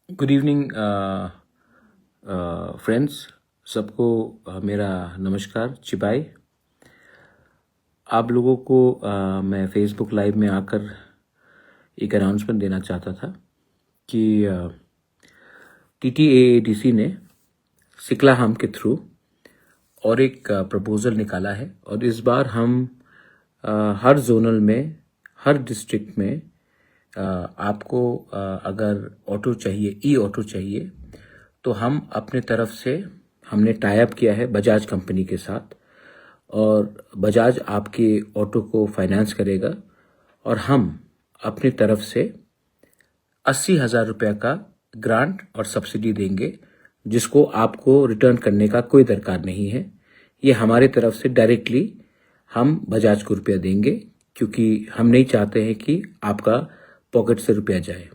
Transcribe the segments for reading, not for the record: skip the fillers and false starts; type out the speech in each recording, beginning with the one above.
Good evening friends. सबको मेरा नमस्कार चिबाई। आप लोगों को मैं फेसबुक लाइव में आकर एक अनाउंसमेंट देना चाहता था कि TTAADC ने सिक्ला हम के थ्रू और एक प्रपोज़ल निकाला है और इस बार हम हर जोनल में, हर डिस्ट्रिक्ट में आपको अगर ऑटो चाहिए, ई ऑटो चाहिए, तो हम अपने तरफ से हमने टाई अप किया है बजाज कंपनी के साथ और बजाज आपके ऑटो को फाइनेंस करेगा और हम अपनी तरफ से 80,000 रुपये का ग्रांट और सब्सिडी देंगे, जिसको आपको रिटर्न करने का कोई दरकार नहीं है। ये हमारे तरफ से डायरेक्टली हम बजाज को रुपया देंगे, क्योंकि हम नहीं चाहते हैं कि आपका पॉकेट से रुपया जाए।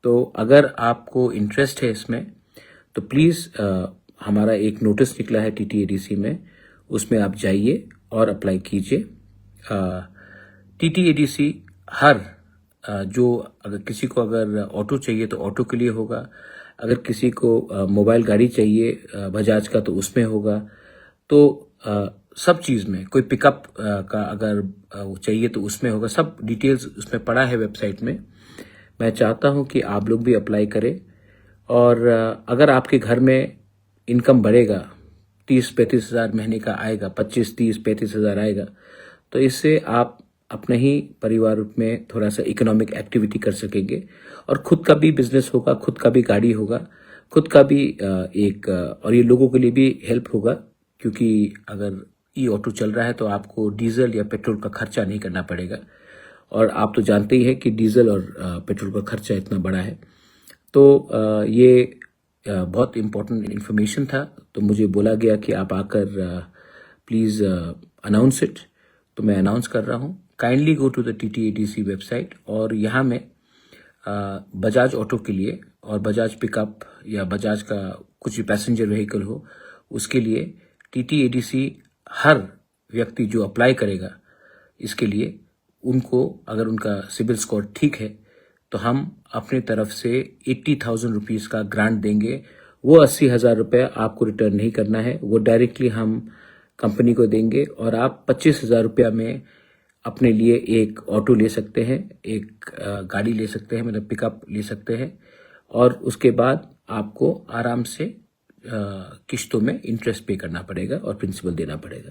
तो अगर आपको इंटरेस्ट है इसमें तो प्लीज़ हमारा एक नोटिस निकला है TTADC में, उसमें आप जाइए और अप्लाई कीजिए। TTADC हर जो अगर किसी को अगर ऑटो चाहिए तो ऑटो के लिए होगा, अगर किसी को मोबाइल गाड़ी चाहिए बजाज का तो उसमें होगा। तो सब चीज़ में कोई पिकअप का अगर चाहिए तो उसमें होगा। सब डिटेल्स उसमें पड़ा है वेबसाइट में। मैं चाहता हूं कि आप लोग भी अप्लाई करें और अगर आपके घर में इनकम बढ़ेगा, 30-35 हज़ार महीने का आएगा, 25-30-35 हज़ार आएगा, तो इससे आप अपने ही परिवार में थोड़ा सा इकोनॉमिक एक्टिविटी कर सकेंगे और खुद का भी बिजनेस होगा, खुद का भी गाड़ी होगा, खुद का भी और ये लोगों के लिए भी हेल्प होगा, क्योंकि अगर ई ऑटो चल रहा है तो आपको डीजल या पेट्रोल का खर्चा नहीं करना पड़ेगा और आप तो जानते ही हैं कि डीजल और पेट्रोल का खर्चा इतना बड़ा है। तो ये बहुत इम्पोर्टेंट इन्फॉर्मेशन था, तो मुझे बोला गया कि आप आकर प्लीज़ अनाउंस इट। तो मैं अनाउंस कर रहा हूँ। Kindly go to the TTADC website और यहाँ में बजाज ऑटो के लिए और बजाज पिकअप या बजाज का कुछ भी पैसेंजर व्हीकल हो, उसके लिए TTADC हर व्यक्ति जो अप्लाई करेगा इसके लिए, उनको अगर उनका सिबिल स्कोर ठीक है तो हम अपने तरफ से 80,000 रुपीज़ का ग्रांट देंगे। वो 80,000 रुपये आपको रिटर्न नहीं करना है, वो डायरेक्टली हम कंपनी को देंगे और आप 25,000 रुपया में अपने लिए एक ऑटो ले सकते हैं, एक गाड़ी ले सकते हैं, मतलब पिकअप ले सकते हैं और उसके बाद आपको आराम से किश्तों में इंटरेस्ट पे करना पड़ेगा और प्रिंसिपल देना पड़ेगा।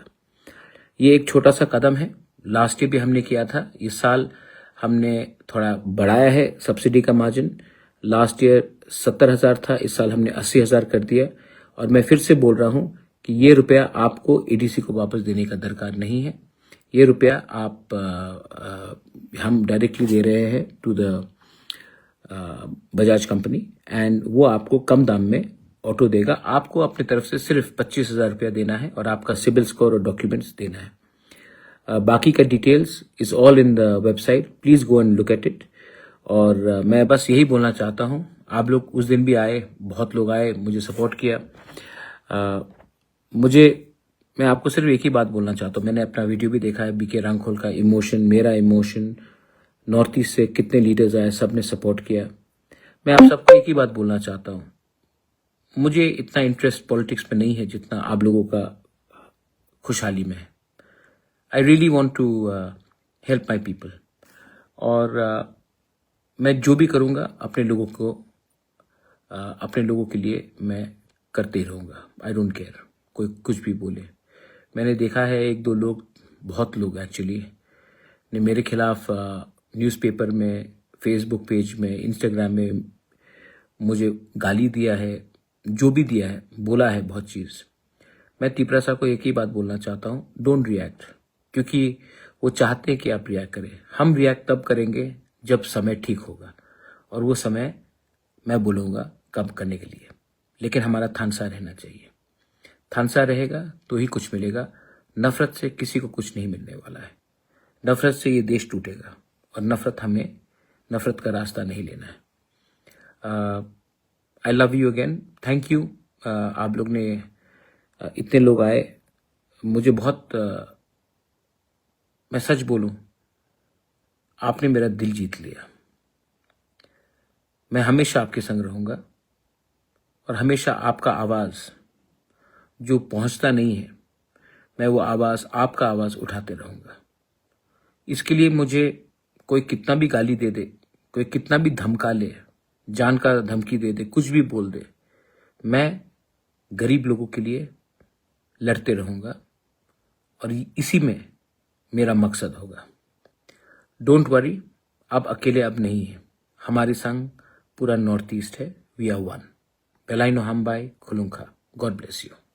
ये एक छोटा सा कदम है। लास्ट ईयर भी हमने किया था, इस साल हमने थोड़ा बढ़ाया है सब्सिडी का मार्जिन। लास्ट ईयर 70,000 था, इस साल हमने 80,000 कर दिया और मैं फिर से बोल रहा हूं कि ये रुपया आपको ADC को वापस देने का दरकार नहीं है। ये रुपया आप हम डायरेक्टली दे रहे हैं to the Bajaj company and वो आपको कम दाम में ऑटो देगा। आपको अपनी तरफ से सिर्फ 25,000 रुपया देना है और आपका सिबिल स्कोर और डॉक्यूमेंट्स देना है। बाकी का details is all in the website, please go and look at it. और मैं बस यही बोलना चाहता हूँ, आप लोग उस दिन भी आए, बहुत लोग आए, मुझे सपोर्ट किया। मैं आपको सिर्फ एक ही बात बोलना चाहता हूँ। मैंने अपना वीडियो भी देखा है, BK रांखोल का इमोशन, मेरा इमोशन, नॉर्थ ईस्ट से कितने लीडर्स आए, सब ने सपोर्ट किया। मैं आप सबको एक ही बात बोलना चाहता हूँ, मुझे इतना इंटरेस्ट पॉलिटिक्स में नहीं है जितना आप लोगों का खुशहाली में है। I really want to help my people और मैं जो भी करूँगा अपने लोगों के लिए मैं करते रहूँगा। आई डोंट केयर कोई कुछ भी बोले। मैंने देखा है एक दो लोग, बहुत लोग एक्चुअली, ने मेरे खिलाफ न्यूज़पेपर में, फेसबुक पेज में, इंस्टाग्राम में मुझे गाली दिया है, जो भी दिया है, बोला है बहुत चीज़। मैं तिपरा को एक ही बात बोलना चाहता हूँ, डोंट रिएक्ट, क्योंकि वो चाहते हैं कि आप रिएक्ट करें। हम रिएक्ट तब करेंगे जब समय ठीक होगा और वो समय मैं बोलूँगा कब करने के लिए, लेकिन हमारा थानसा रहना चाहिए। थानसा रहेगा तो ही कुछ मिलेगा। नफरत से किसी को कुछ नहीं मिलने वाला है। नफरत से ये देश टूटेगा और नफरत का रास्ता नहीं लेना है। I love you again, thank you. आप लोग ने इतने लोग आए, मुझे बहुत मैं सच बोलूं, आपने मेरा दिल जीत लिया। मैं हमेशा आपके संग रहूंगा। और हमेशा आपका आवाज़ जो पहुंचता नहीं है, मैं वो आवाज़, आपका आवाज़ उठाते रहूँगा। इसके लिए मुझे कोई कितना भी गाली दे दे, कोई कितना भी धमका ले, जान का धमकी दे दे, कुछ भी बोल दे, मैं गरीब लोगों के लिए लड़ते रहूँगा और इसी में मेरा मकसद होगा। डोंट वरी, आप अकेले अब नहीं हैं। हमारे संग पूरा नॉर्थ ईस्ट है। We are one. बेलाइनो हमबाई खुलुंखा। God bless you.